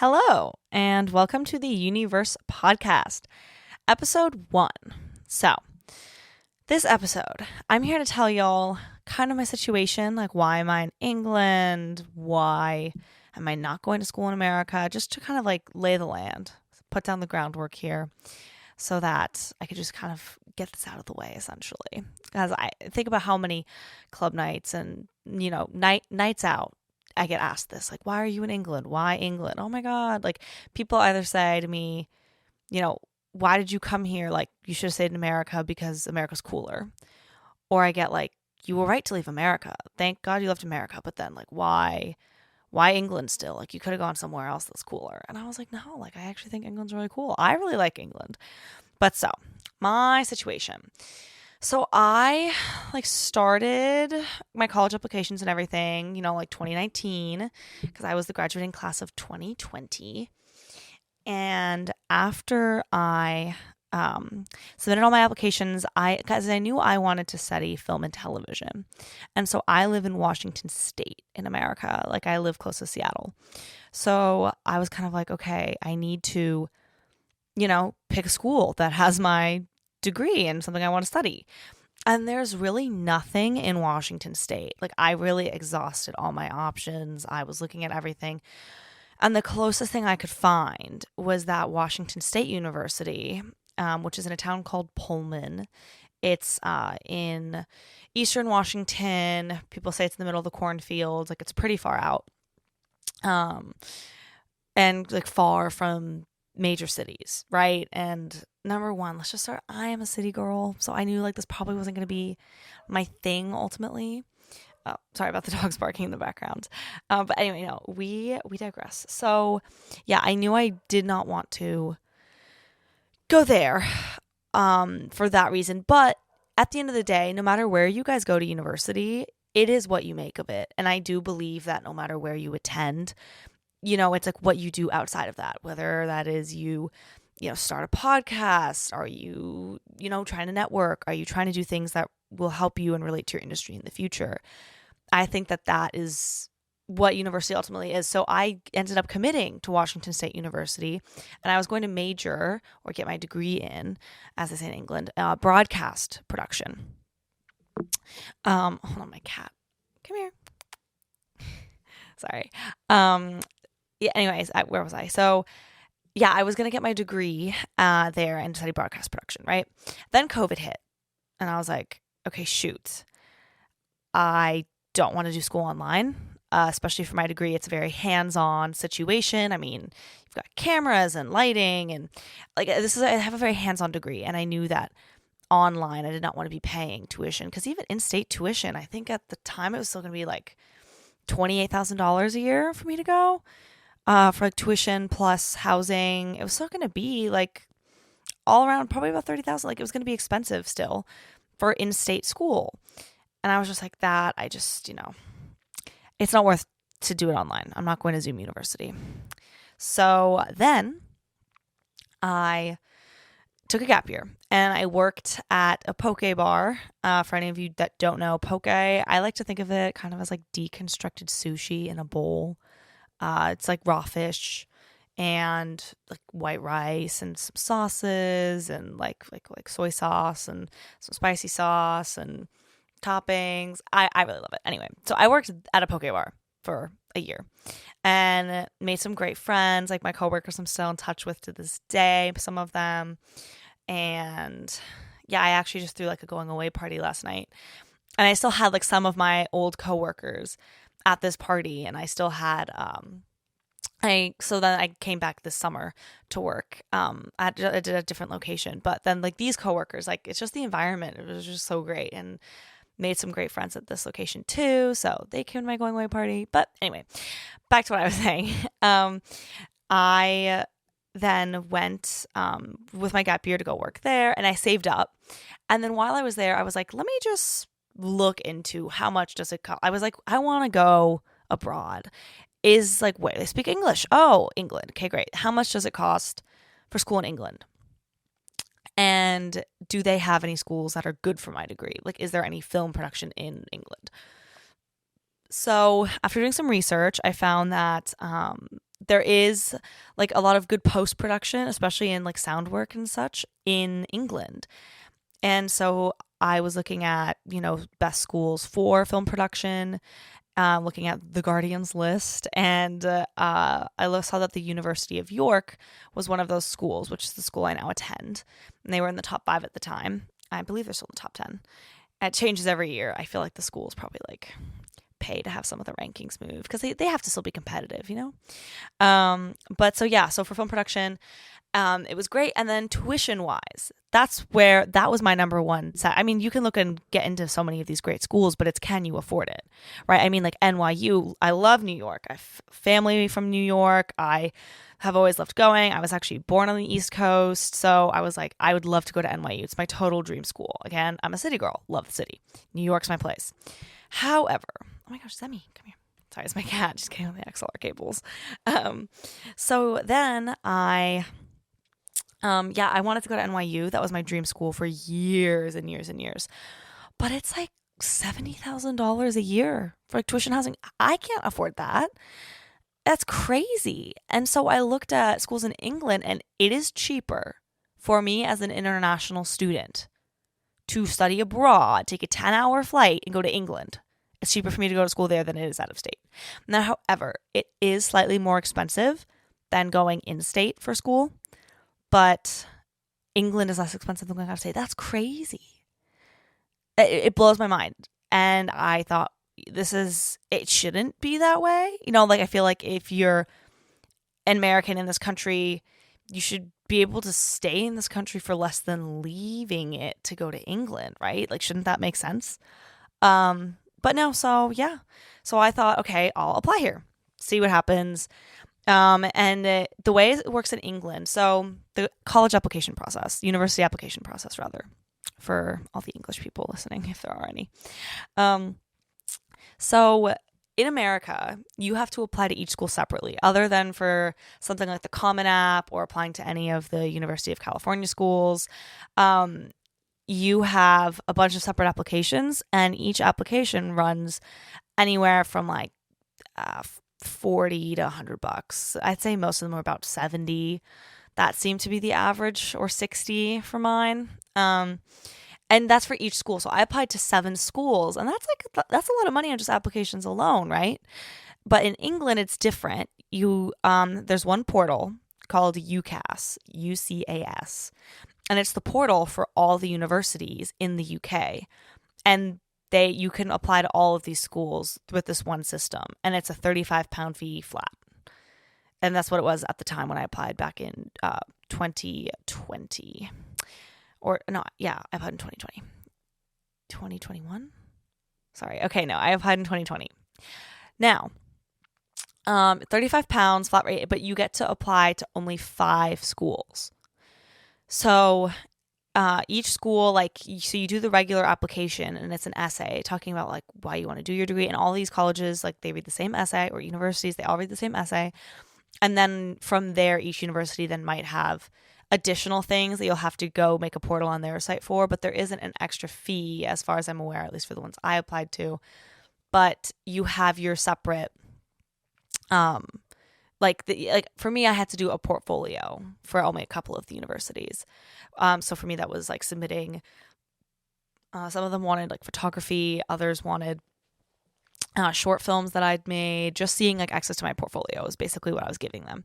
Hello, and welcome to the Universe Podcast, episode 1. So, this episode, I'm here to tell y'all kind of my situation, like why am I in England, why am I not going to school in America, just to kind of like lay the land, put down the groundwork here so that I could just kind of get this out of the way, essentially. As I think about how many club nights and, nights out, I get asked this, like, why are you in England? Why England? Oh my God. Like, people either say to me, why did you come here? Like, you should have stayed in America because America's cooler. Or I get like, you were right to leave America. Thank God you left America. But then, like, why England still? Like, you could have gone somewhere else that's cooler. And I was like, no, like, I actually think England's really cool. I really like England. But so, my situation. So I started my college applications and everything, 2019, because I was the graduating class of 2020. And after I submitted all my applications, because I knew I wanted to study film and television. And so I live in Washington State in America. Like, I live close to Seattle. So I was kind of like, okay, I need to, pick a school that has my degree and something I want to study. And there's really nothing in Washington State. Like, I really exhausted all my options. I was looking at everything. And the closest thing I could find was that Washington State University, which is in a town called Pullman. It's in eastern Washington. People say it's in the middle of the cornfields. Like, it's pretty far out. And like far from major cities, right? And number one, let's just start. I am a city girl, so I knew like this probably wasn't going to be my thing ultimately. Oh, sorry about the dogs barking in the background. But anyway, no, we digress. So yeah, I knew I did not want to go there for that reason. But at the end of the day, no matter where you guys go to university, it is what you make of it. And I do believe that no matter where you attend, it's like what you do outside of that, whether that is you start a podcast, are you, trying to network, are you trying to do things that will help you and relate to your industry in the future. I think that is what university ultimately is. So I ended up committing to Washington State University, and I was going to major or get my degree in, as they say in England, broadcast production. Hold on, my cat. Come here. Sorry. Yeah, anyways, where was I? So, yeah, I was going to get my degree there and study broadcast production, right? Then COVID hit, and I was like, okay, shoot. I don't want to do school online, especially for my degree. It's a very hands-on situation. I mean, you've got cameras and lighting, and like I have a very hands-on degree, and I knew that online I did not want to be paying tuition, because even in-state tuition, I think at the time it was still going to be like $28,000 a year for me to go. For like tuition plus housing. It was still going to be like all around probably about $30,000. Like, it was going to be expensive still for in-state school. And I was just like, that, I just, it's not worth to do it online. I'm not going to Zoom University. So then I took a gap year and I worked at a poke bar. For any of you that don't know, poke, I like to think of it kind of as like deconstructed sushi in a bowl. It's like raw fish and like white rice and some sauces and like soy sauce and some spicy sauce and toppings. I really love it. Anyway, so I worked at a poke bar for a year and made some great friends. Like, my coworkers I'm still in touch with to this day, some of them. And yeah, I actually just threw like a going away party last night. And I still had like some of my old coworkers at this party, and I still had so then I came back this summer to work. I did a different location, but then like these coworkers, like, it's just the environment. It was just so great, and made some great friends at this location too. So they came to my going away party. But anyway, back to what I was saying. I then went with my gap year to go work there, and I saved up. And then while I was there, I was like, let me just look into how much does it cost. I was like, I want to go abroad. Is like, where they speak English. Oh, England. Okay, great. How much does it cost for school in England? And do they have any schools that are good for my degree? Like, is there any film production in England? So after doing some research, I found that there is like a lot of good post production, especially in like sound work and such in England. And so I was looking at, best schools for film production, looking at the Guardian's list, and I saw that the University of York was one of those schools, which is the school I now attend. And they were in the top 5 at the time. I believe they're still in the top 10. It changes every year. I feel like the schools probably like pay to have some of the rankings move because they have to still be competitive, But so for film production, it was great. And then tuition wise, that was my number one. I mean, you can look and get into so many of these great schools, but it's, can you afford it? Right. I mean, like NYU, I love New York. I have family from New York. I have always loved going. I was actually born on the East Coast. So I was like, I would love to go to NYU. It's my total dream school. Again, I'm a city girl. Love the city. New York's my place. However, oh my gosh, Zemi, come here. Sorry, it's my cat just getting on the XLR cables. So then I wanted to go to NYU. That was my dream school for years and years and years. But it's like $70,000 a year for like tuition housing. I can't afford that. That's crazy. And so I looked at schools in England, and it is cheaper for me as an international student to study abroad, take a 10-hour flight and go to England. It's cheaper for me to go to school there than it is out of state. Now, however, it is slightly more expensive than going in-state for school, but England is less expensive than going out of state. That's crazy. It blows my mind. And I thought, it shouldn't be that way. I feel like if you're an American in this country, you should be able to stay in this country for less than leaving it to go to England, right? Like, shouldn't that make sense? But no, so yeah. So I thought, okay, I'll apply here, see what happens. The way it works in England, so the college application process, university application process, rather, for all the English people listening, if there are any. So in America, you have to apply to each school separately, other than for something like the Common App or applying to any of the University of California schools. You have a bunch of separate applications, and each application runs anywhere from like $40 to $100. I'd say most of them are about 70. That seemed to be the average, or 60 for mine. And that's for each school. So I applied to 7 schools, and that's a lot of money on just applications alone, right? But in England, it's different. There's one portal called UCAS, UCAS, and it's the portal for all the universities in the UK. And you can apply to all of these schools with this one system, and it's a £35 fee flat. And that's what it was at the time when I applied back in 2020. Or no, yeah, I applied in 2020. 2021? Sorry. Okay, no, I applied in 2020. Now, £35 flat rate, but you get to apply to only 5 schools. So each school, so you do the regular application, and it's an essay talking about like why you want to do your degree. And all these colleges, like, they read the same essay, or universities, they all read the same essay. And then from there, each university then might have additional things that you'll have to go make a portal on their site for, but there isn't an extra fee as far as I'm aware, at least for the ones I applied to. But you have your separate, for me, I had to do a portfolio for only a couple of the universities. So for me, that was like submitting, some of them wanted like photography, others wanted short films that I'd made. Just seeing like access to my portfolio is basically what I was giving them.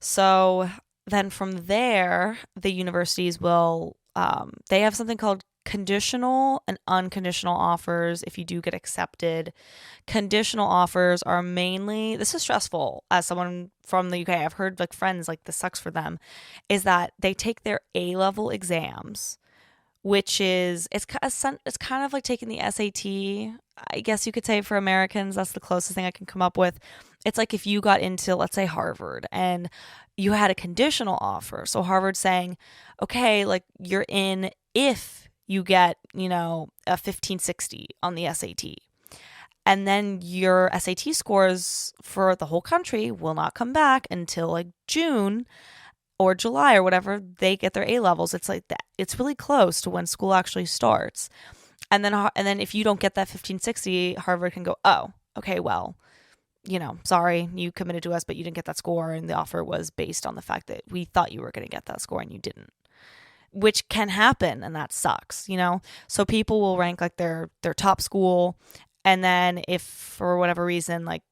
So then from there, the universities will, they have something called conditional and unconditional offers if you do get accepted. Conditional offers are mainly, this is stressful as someone from the UK. I've heard like friends, like, this sucks for them, is that they take their A-level exams, which is, it's kind of like taking the SAT, I guess you could say, for Americans. That's the closest thing I can come up with. It's like if you got into, let's say, Harvard, and you had a conditional offer. So Harvard's saying, okay, like, you're in if you get, a 1560 on the SAT. And then your SAT scores for the whole country will not come back until like June or July or whatever they get their A levels. It's like that. It's really close to when school actually starts. And then if you don't get that 1560, Harvard can go, oh, okay, well, sorry, you committed to us, but you didn't get that score. And the offer was based on the fact that we thought you were going to get that score and you didn't, which can happen. And that sucks. So people will rank like their top school. And then if for whatever reason, like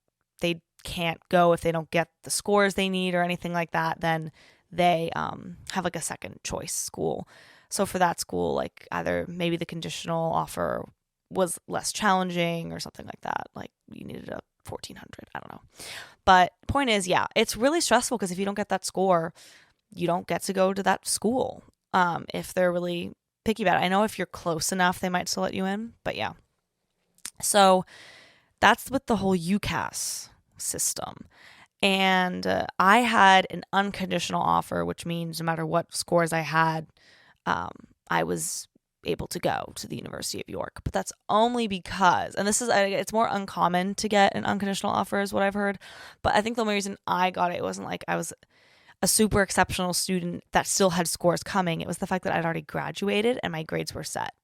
they can't go if they don't get the scores they need or anything like that, then they have like a second choice school. So for that school, like either maybe the conditional offer was less challenging or something like that. Like you needed a 1400. I don't know. But point is, yeah, it's really stressful because if you don't get that score, you don't get to go to that school. If they're really picky about it. I know if you're close enough, they might still let you in. But yeah. So that's with the whole UCAS system. And I had an unconditional offer, which means no matter what scores I had, I was able to go to the University of York. But that's only because, and it's more uncommon to get an unconditional offer is what I've heard. But I think the only reason I got it wasn't like I was a super exceptional student that still had scores coming. It was the fact that I'd already graduated and my grades were set.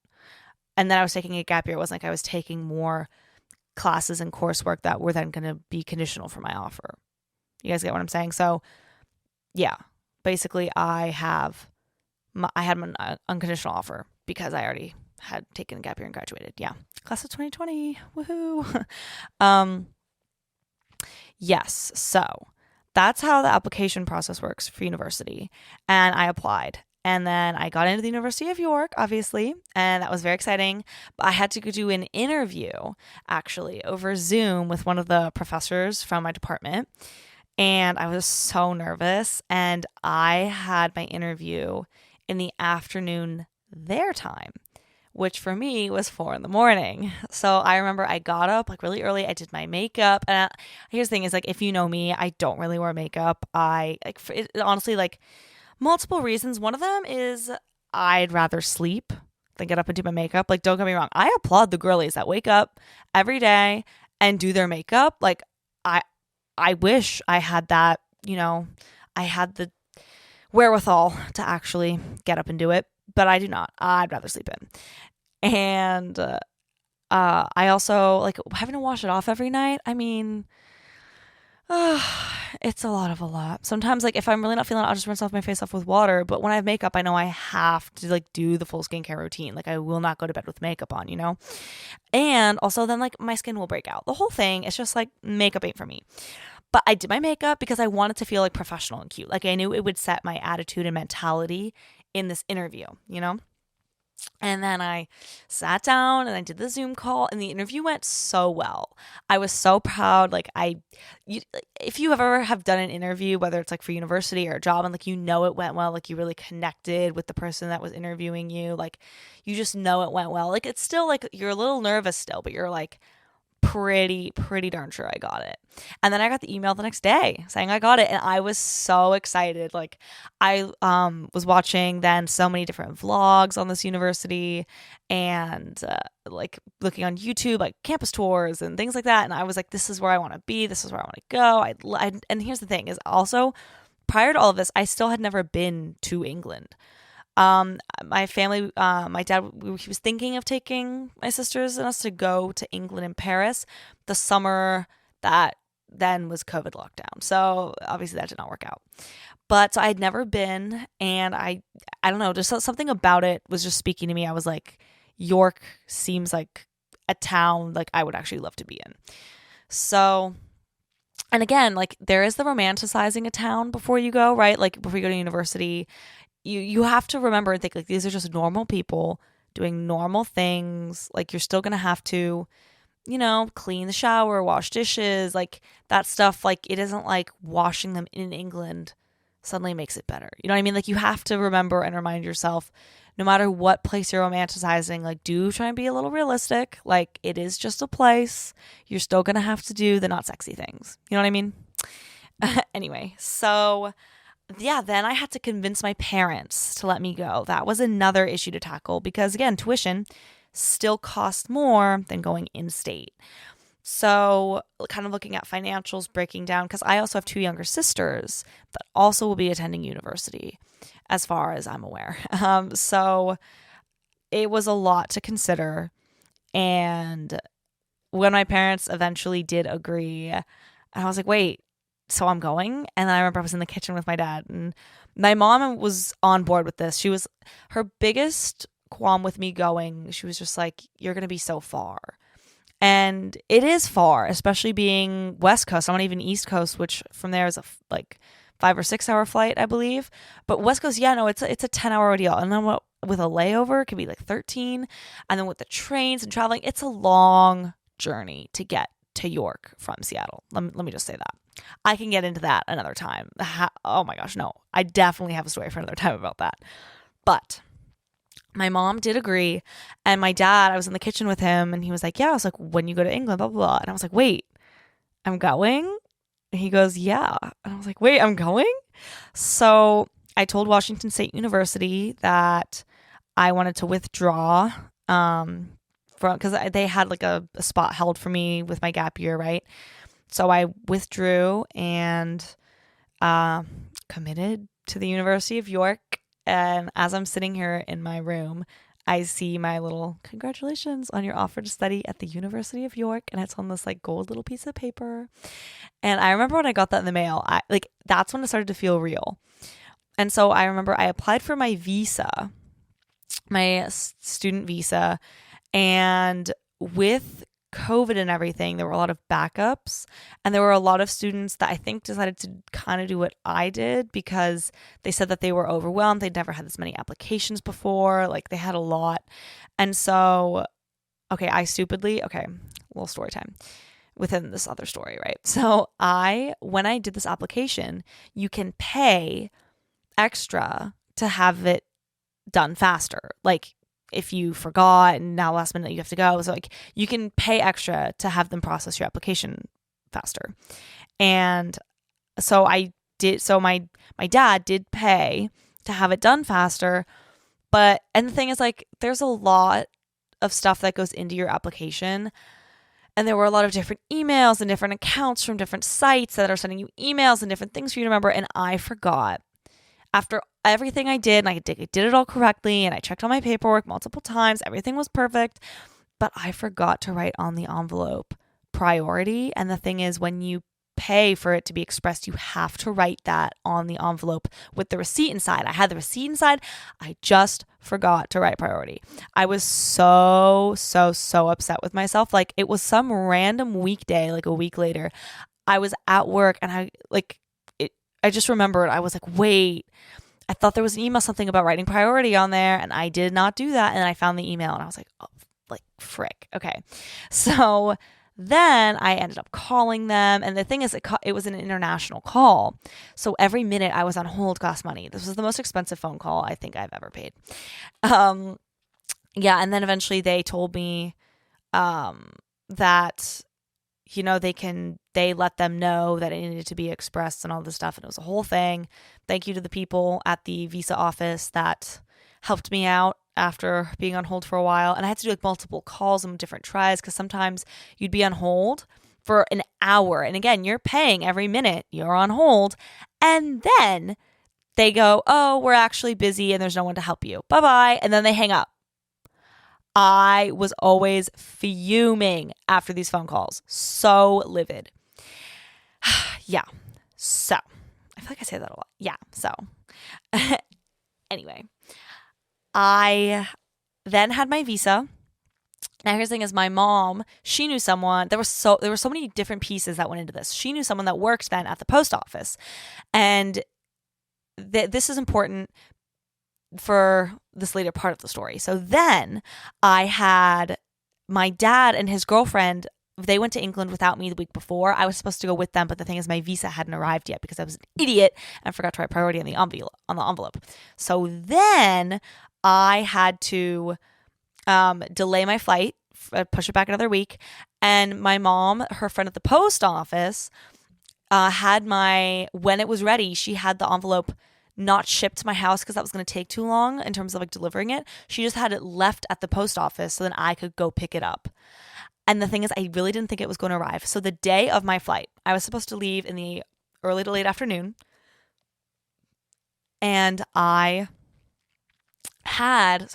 And then I was taking a gap year. It wasn't like I was taking more classes and coursework that were then going to be conditional for my offer. You guys get what I'm saying? So yeah, basically I had an unconditional offer because I already had taken a gap year and graduated. Yeah. Class of 2020. Woohoo. Yes. So that's how the application process works for university. And I applied. And then I got into the University of York, obviously, and that was very exciting. But I had to go do an interview, actually, over Zoom with one of the professors from my department. And I was so nervous. And I had my interview in the afternoon their time, which for me was 4 a.m. So I remember I got up like really early. I did my makeup. And here's the thing is like, if you know me, I don't really wear makeup. Honestly, like multiple reasons. One of them is I'd rather sleep than get up and do my makeup. Like, don't get me wrong. I applaud the girlies that wake up every day and do their makeup. Like, I wish I had that, I had the wherewithal to actually get up and do it, but I do not. I'd rather sleep in. And I also like having to wash it off every night. I mean, it's a lot. Sometimes, like, if I'm really not feeling it, I'll just rinse off my face off with water. But when I have makeup, I know I have to, like, do the full skincare routine. Like, I will not go to bed with makeup on, And also, then, like, my skin will break out. The whole thing, it's just, like, makeup ain't for me. But I did my makeup because I wanted to feel, like, professional and cute. Like, I knew it would set my attitude and mentality in this interview, And then I sat down and I did the Zoom call and the interview went so well. I was so proud. Like if you ever have done an interview, whether it's like for university or a job and like, it went well, like you really connected with the person that was interviewing you. Like you just know it went well. Like it's still like, you're a little nervous still, but you're like, pretty darn sure I got it. And then I got the email the next day saying I got it and I was so excited. Like I was watching then so many different vlogs on this university and like looking on YouTube like campus tours and things like that, and I was like, this is where I want to be, this is where I want to go. And here's the thing is also prior to all of this I still had never been to England. My family, my dad, he was thinking of taking my sisters and us to go to England and Paris the summer that then was COVID lockdown. So obviously that did not work out. But so I had never been, and I don't know, just something about it was just speaking to me. I was like, York seems like a town like I would actually love to be in. So, and again, like there is the romanticizing a town before you go, right? Like before you go to university. You have to remember and think like these are just normal people doing normal things. Like you're still going to have to, clean the shower, wash dishes, like that stuff. Like it isn't like washing them in England suddenly makes it better. You know what I mean? Like you have to remember and remind yourself no matter what place you're romanticizing, like do try and be a little realistic. Like it is just a place. You're still going to have to do the not sexy things. You know what I mean? Anyway, so yeah, then I had to convince my parents to let me go. That was another issue to tackle because, again, tuition still costs more than going in-state. So kind of looking at financials, breaking down, because I also have 2 younger sisters that also will be attending university, as far as I'm aware. So it was a lot to consider. And when my parents eventually did agree, And I was like, wait, so I'm going? And I remember I was in the kitchen with my dad, and my mom was on board with this. Her biggest qualm with me going, she was just like, you're going to be so far. And it is far, especially being West Coast. I'm not even East Coast, which from there is like 5 or 6 hour flight, I believe. But West Coast, yeah, no, it's a 10-hour ordeal. And then with a layover, it could be like 13. And then with the trains and traveling, it's a long journey to get to York from Seattle. Let me just say that. I can get into that another time. Oh my gosh, no. I definitely have a story for another time about that. But my mom did agree. And my dad, I was in the kitchen with him, and he was like, yeah. I was like, when you go to England, blah, blah, blah. And I was like, wait, I'm going? And he goes, yeah. And I was like, wait, I'm going? So I told Washington State University that I wanted to withdraw because they had like a spot held for me with my gap year, right? So I withdrew and committed to the University of York. And as I'm sitting here in my room, I see my little congratulations on your offer to study at the University of York. And it's on this like gold little piece of paper. And I remember when I got that in the mail, that's when it started to feel real. And so I remember I applied for my visa, my student visa. And with COVID and everything, there were a lot of backups, and there were a lot of students that I think decided to kind of do what I did because they said that they were overwhelmed. They'd never had this many applications before. Like they had a lot. And so, little story time within this other story, right? So when I did this application, you can pay extra to have it done faster. Like if you forgot and now last minute you have to go. So like you can pay extra to have them process your application faster. And so I did, so my dad did pay to have it done faster. And the thing is, like, there's a lot of stuff that goes into your application. And there were a lot of different emails and different accounts from different sites that are sending you emails and different things for you to remember. And I forgot. After everything I did, and I did it all correctly, and I checked all my paperwork multiple times, everything was perfect, but I forgot to write on the envelope priority. And the thing is, when you pay for it to be expressed, you have to write that on the envelope with the receipt inside. I had the receipt inside. I just forgot to write priority. I was so upset with myself. Like, it was some random weekday, like a week later. I was at work, and I just remembered, I was like, wait, I thought there was an email, something about writing priority on there, and I did not do that. And I found the email, and I was like, oh, like, frick. Okay. So then I ended up calling them. And the thing is, it was an international call. So every minute I was on hold cost money. This was the most expensive phone call I think I've ever paid. Yeah. And then eventually they told me that, you know, they let them know that it needed to be expressed and all this stuff. And it was a whole thing. Thank you to the people at the visa office that helped me out after being on hold for a while. And I had to do like multiple calls and different tries because sometimes you'd be on hold for an hour. And again, you're paying every minute you're on hold. And then they go, oh, we're actually busy and there's no one to help you. Bye-bye. And then they hang up. I was always fuming after these phone calls. So livid. Yeah. So I feel like I say that a lot. Yeah. So anyway, I then had my visa. Now here's the thing is, my mom, she knew someone. There were so many different pieces that went into this. She knew someone that worked then at the post office. And this is important for this later part of the story. So then I had my dad and his girlfriend. They went to England without me the week before. I was supposed to go with them, but the thing is, my visa hadn't arrived yet because I was an idiot and forgot to write priority on the envelope. So then I had to delay my flight, push it back another week. And my mom, her friend at the post office, when it was ready, she had the envelope not shipped to my house because that was going to take too long in terms of like delivering it. She just had it left at the post office so then I could go pick it up. And the thing is, I really didn't think it was going to arrive. So the day of my flight, I was supposed to leave in the early to late afternoon. And I had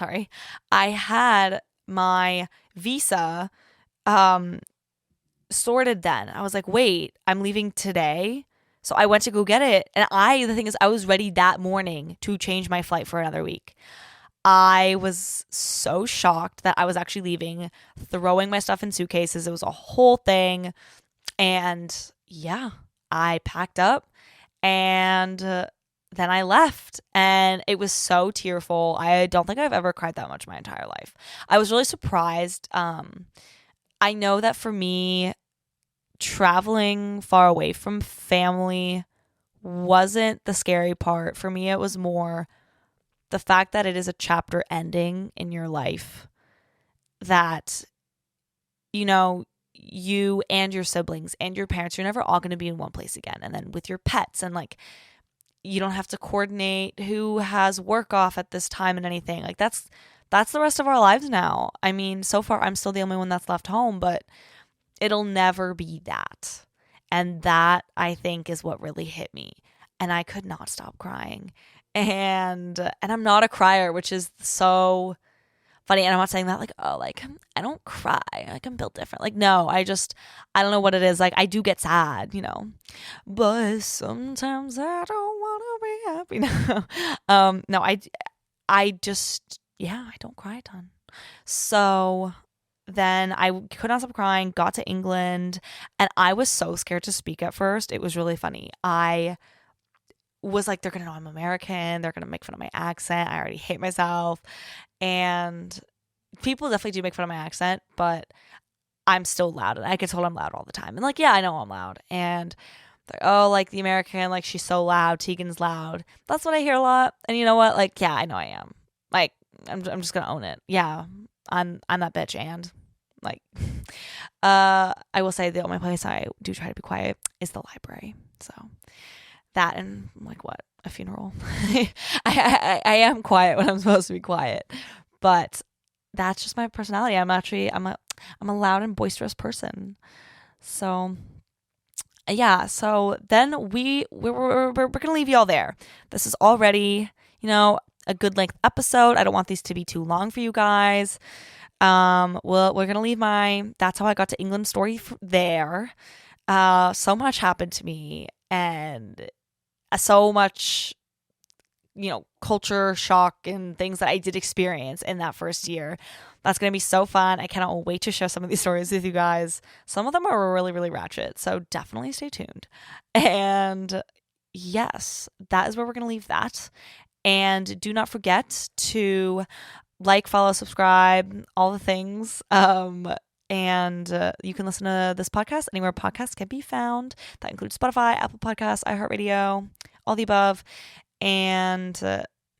my visa sorted then. I was like, wait, I'm leaving today. So I went to go get it. And the thing is, I was ready that morning to change my flight for another week. I was so shocked that I was actually leaving, throwing my stuff in suitcases. It was a whole thing. And yeah, I packed up and then I left. And it was so tearful. I don't think I've ever cried that much my entire life. I was really surprised. I know that for me, traveling far away from family wasn't the scary part. For me, it was more the fact that it is a chapter ending in your life, that, you know, you and your siblings and your parents, you're never all going to be in one place again. And then with your pets, and like, you don't have to coordinate who has work off at this time and anything. Like, that's the rest of our lives now. I mean, so far I'm still the only one that's left home, but it'll never be that. And that, I think, is what really hit me. And I could not stop crying. And I'm not a crier, which is so funny. And I'm not saying that like, oh, like, I don't cry. Like, I'm built different. Like, no, I don't know what it is. Like, I do get sad, you know. But sometimes I don't want to be happy. No, I just, yeah, I don't cry a ton. So then I could not stop crying, got to England, and I was so scared to speak at first. It was really funny. I was like, they're going to know I'm American. They're going to make fun of my accent. I already hate myself. And people definitely do make fun of my accent, but I'm still loud. And I get told I'm loud all the time. And like, yeah, I know I'm loud. And they're, oh, like the American, like she's so loud. Teagan's loud. That's what I hear a lot. And you know what? Like, yeah, I know I am. Like, I'm just going to own it. Yeah, I'm that bitch. And like, I will say the only place I do try to be quiet is the library. So that, and like, what, a funeral. I am quiet when I'm supposed to be quiet, but that's just my personality. I'm a loud and boisterous person. So yeah, so then we're gonna leave y'all there. This is already, you know, a good length episode. I don't want these to be too long for you guys. Well, we're gonna leave my that's how I got to England story there. So much happened to me, and so much, you know, culture shock and things that I did experience in that first year. That's going to be so fun. I cannot wait to share some of these stories with you guys. Some of them are really, really ratchet, so definitely stay tuned. And yes, that is where we're going to leave that. And do not forget to like, follow, subscribe, all the things. And you can listen to this podcast anywhere podcasts can be found. That includes Spotify, Apple Podcasts, iHeartRadio, all the above. And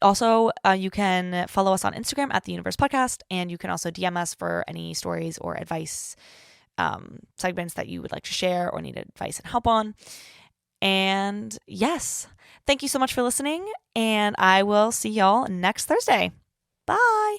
also, you can follow us on Instagram at The Universe Podcast. And you can also DM us for any stories or advice segments that you would like to share or need advice and help on. And yes, thank you so much for listening. And I will see y'all next Thursday. Bye.